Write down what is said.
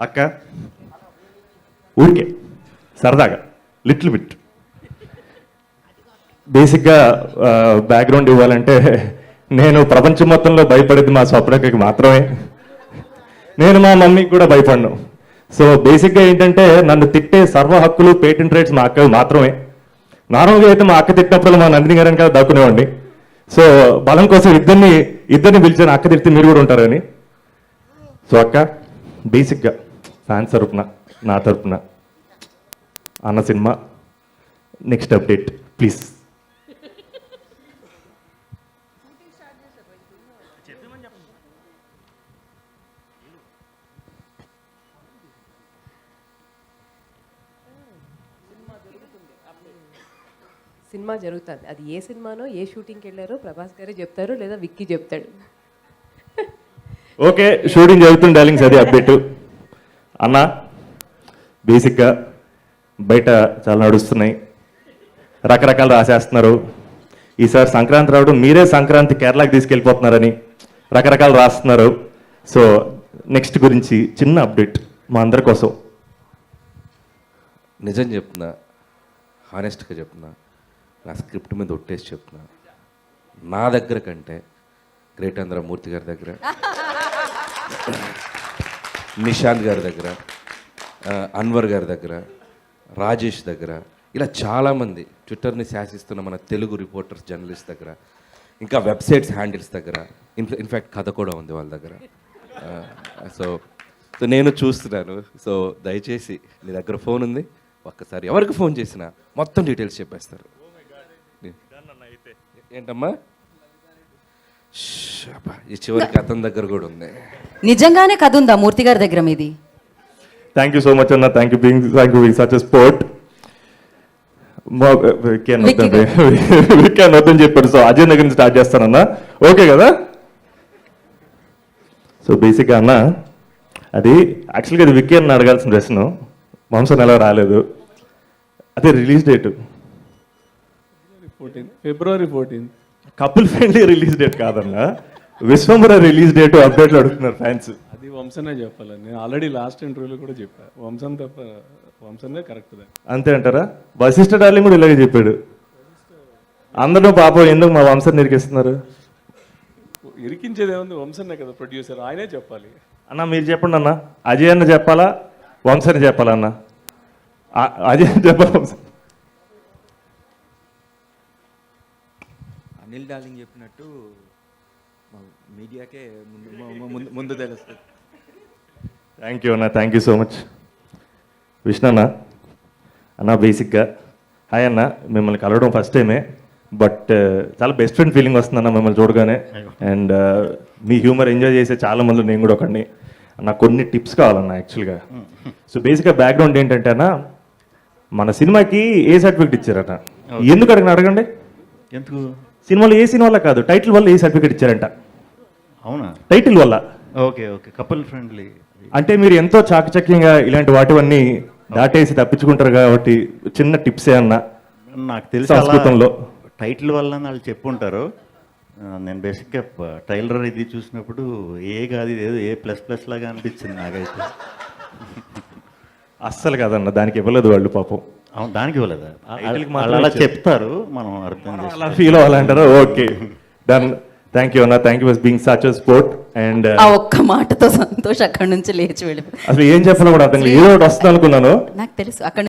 అక్క ఊరికే సరదాగా లిటిల్ బిట్ బేసిక్గా బ్యాక్గ్రౌండ్ ఇవ్వాలంటే నేను ప్రపంచం మొత్తంలో భయపడేది మా స్వప్నకి మాత్రమే. నేను మా మమ్మీకి కూడా భయపడను. సో బేసిక్గా ఏంటంటే నన్ను తిట్టే సర్వ హక్కులు పేటెంట్ రైట్స్ మా అక్క మాత్రమే. నార్మల్గా అయితే మా అక్క తిట్టినప్పుడు మా నందిని గారని కదా దక్కునేవాడిని. సో బలం కోసం ఇద్దరిని పిలిచాను, అక్క తిడితే మీరు కూడా ఉంటారని. సో అక్క బేసిక్గా ఫ్యాన్స్ తరపున నా తరపున అన్న cinema next update please. Cinema జరుగుతుంది. అది ఏ సినిమానో, ఏ షూటింగ్కి వెళ్ళారో ప్రభాస్ గారే చెప్తారు, లేదా విక్కీ చెప్తాడు. ఓకే, షూటింగ్ జరుగుతుంది డార్లింగ్స్, అది అప్డేట్. అన్న బేసిక్గా బయట చాలా నడుస్తున్నాయి, రకరకాలు రాసేస్తున్నారు. ఈసారి సంక్రాంతి రావడం మీరే సంక్రాంతి కేరళకి తీసుకెళ్ళిపోతున్నారని రకరకాలు రాస్తున్నారు. సో నెక్స్ట్ గురించి చిన్న అప్డేట్ మా అందరి కోసం. నిజం చెప్తున్నా, హానెస్ట్గా చెప్తున్నా, నా స్క్రిప్ట్ మీద ఒట్టేసి చెప్తున్నా, నా దగ్గర కంటే గ్రేట్ ఆంధ్ర మూర్తి గారి దగ్గర, నిశాంత్ గారి దగ్గర, అన్వర్ గారి దగ్గర, రాజేష్ దగ్గర, ఇలా చాలామంది ట్విట్టర్ని శాసిస్తున్న మన తెలుగు రిపోర్టర్స్, జర్నలిస్ట్ దగ్గర, ఇంకా వెబ్సైట్స్ హ్యాండిల్స్ దగ్గర, ఇన్ఫ్యాక్ట్ కథ కూడా ఉంది వాళ్ళ దగ్గర. సో నేను చూస్తున్నాను. సో దయచేసి నీ దగ్గర ఫోన్ ఉంది, ఒక్కసారి ఎవరికి ఫోన్ చేసినా మొత్తం డీటెయిల్స్ చెప్పేస్తారు. ఏంటమ్మా ఈ చివరికి అతని దగ్గర కూడా ఉంది. నిజంగానే కథ ఉందా మూర్తి గారి దగ్గర మీది? థ్యాంక్ యూ సో మచ్ అన్న, thank you being such a sport. వద్దని చెప్పాడు. సో అజయ్ దగ్గర నుంచి స్టార్ట్ చేస్తానన్నా, ఓకే కదా? సో బేసిక్గా అన్న అది యాక్చువల్గా అది విక్కీ అని అడగాల్సిన ప్రశ్న, వంశం ఎలా రాలేదు. అదే రిలీజ్ డేటు ఫిబ్రవరి 14. కపుల్ ఫ్రెండ్లీ రిలీజ్ డేట్ కాదన్నా, విశ్వంబర రిలీజ్ డేట్ అప్డేట్లు అడుగుతున్నారు ఫ్యాన్స్. అది వంశనే చెప్పాలి. నేను ఆల్రెడీ లాస్ట్ ఇంటర్వ్యూలో కూడా చెప్పాను, వంశం తప్ప వంశనే కరెక్ట్. అంతే అంటారా? వశిష్ఠ డార్లింగ్ కూడా ఇలాగే చెప్పాడు. అందరూ పాపం ఎందుకు మా వంశం నిరికిస్తున్నారు? ఇరికించేది ఏముంది, వంశనే కదా ప్రొడ్యూసర్, ఆయనే చెప్పాలి. అన్న మీరు చెప్పండి అన్న, అజయ్ అన్న చెప్పాలా వంశని చెప్పాలా? అన్న అజయ్ అని చెప్పాలా వంశం? అనిల్ డార్లింగ్ చెప్పినట్టు మీడియాకే ముందు తెలుస్తుంది. థ్యాంక్ యూ అన్న, thank you so much. Vishnu అన్న, అన్న బేసిక్గా హాయ్ అన్న, మిమ్మల్ని కలవడం ఫస్ట్ టైమే, బట్ చాలా బెస్ట్ ఫ్రెండ్ ఫీలింగ్ వస్తుందన్న మిమ్మల్ని చూడగానే. అండ్ మీ హ్యూమర్ ఎంజాయ్ చేసే చాలా మంది, నేను కూడా ఒకడిని. నాకు కొన్ని టిప్స్ కావాలన్న యాక్చువల్గా. సో బేసిక్గా బ్యాక్గ్రౌండ్ ఏంటంటే అన్న, మన సినిమాకి ఏ సర్టిఫికేట్ ఇచ్చారట? ఎందుకు అడగండి. ఎందుకు? సినిమాలో ఏ సినిమా వల్ల కాదు, టైటిల్ వల్ల ఏ సర్టిఫికేట్ ఇచ్చారంట. అవునా? టైటిల్ వల్ల. Okay okay, couple friendly. అంటే మీరు ఎంతో చాకచక్యంగా ఇలాంటి వాటివన్నీ దాటేసి తప్పించుకుంటారు కాబట్టి చిన్న టిప్సే అన్న. నాకు తెలిసి సంస్కృతంలో టైటిల్ వల్ల వాళ్ళు చెప్పుంటారు. నేను బేసిక్గా ట్రైలర్ ఇది చూసినప్పుడు ఏ కాదు ఏదో ఏ ప్లస్ ప్లస్ లాగా అనిపించింది నాకైతే. అస్సలు కాదన్న, దానికి ఇవ్వలేదు వాళ్ళు పాపం. అవును, దానికి ఇవ్వలేదా? అలా చెప్తారు, మనం అర్థం అలా చేసుకోవాలి. ఫీల్ అవ్వాలంటారా? Okay done. థ్యాంక్ యూ అన్న, thank you for being such a sport. And ఆ ఒక్క మాటతో సంతోష్ అక్కడి నుంచి లేచి వెళ్ళిపోయి అసలు ఏం చెప్పాలో కూడా అర్థం లేదు, ఏదో ఒకటి వస్తుంది అనుకున్నాను. నాకు తెలుసు అక్కడ